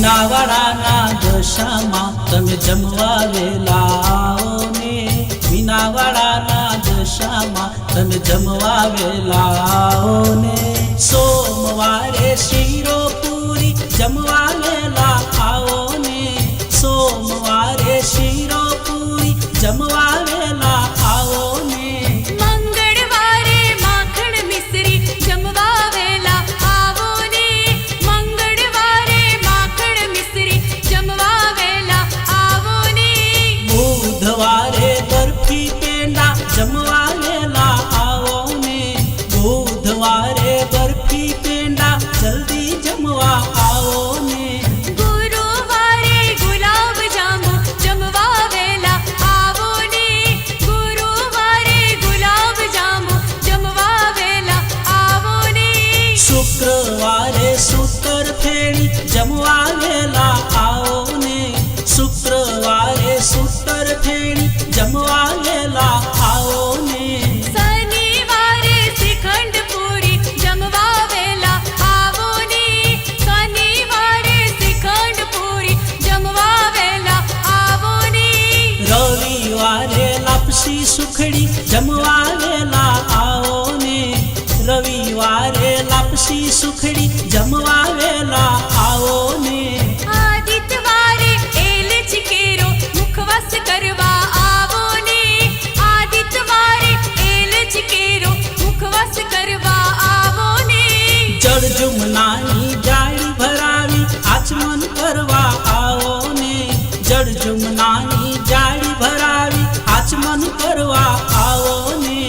મીનાવાડાના દશામાં તમે જમવા વેલા આવો ને મીનાવાડાના દશામાં તમે જમવા વેલા આવો ને સોમવારે શીરો પૂરી જમવા વેલા આવો ને સોમવારે શીરો પૂરી જમવા વેલા આવો ને મંગળવારે માખણ મિશ્રી જમવા વેલા આવો ને મંગળવારે માખણ મિશ્રી જમવા વેલા આવો ને બુધવારે બરફી પેંડા જમવા વેલા આવો ને બુધવારે બરફી પેંડા જલ્દી જમવા આવો ને ગુરુવારે ગુલાબ જાંબુ જમવા વેલા આવો ને ગુરુવારે ગુલાબ જાંબુ જમવા વેલા આવો ને શુક્રવારે સૂતર ફેણી જમવા વેલા આવો ને શુક્રવારે સૂતર ફેણી જમવા વેલા આવો ને શનિવારે શ્રીખંડ પૂરી જમવા વેલા આવો ને શનિવારે શ્રીખંડ પૂરી જમવા વેલા આવો ને રવિવારે લાપસી સુખડી જમવા વેલા આવો ને રવિવારે લાપસી સુખડી જમવા વેલા આવો ને આદિત્યવારે એલચ કેરો મુખવાસ કરવા આવો ને આદિત્યવારે એલચ કેરો મુખવાસ કરવા આવો ને જળ જુમનાની જાળી ભરાવી આચમન કરવા આવો ને જળ જુમનાની જાળી ભરાવી આચમન કરવા આવો ને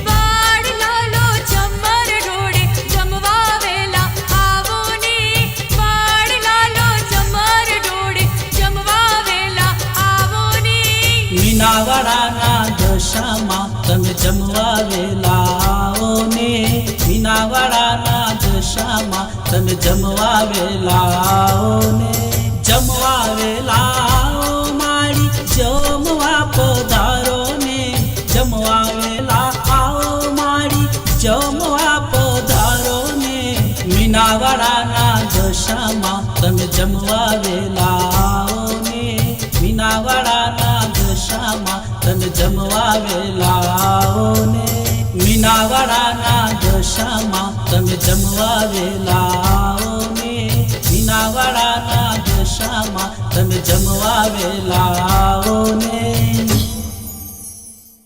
વાડ લાલો ચમર ઢોળે જમવા વેલા આવો ને વાડ લાલો ચમર ઢોળે જમવા વેલા આવો ને મીનાવાડાના દશામાં તમે જમવા વેલા આવો ને મીનાવાડાના દશામાં તમે જમવા વેલા આવો ને જમવા વેલા આવો માળી જમવા પધારો ને જમવા વેલા આવો માળી જમવા પધારો ને મીનાવાડાના દશામાં તમે જમવા વેલા આવો ને મીનાવાડાના દશામાં તમે જમવા વેલા આવો ને મીનાવાડાના દશામાં તમે જમવા વેલા આવો ને મીનાવાડાના દશામાં તમે જમવા વેલા આવો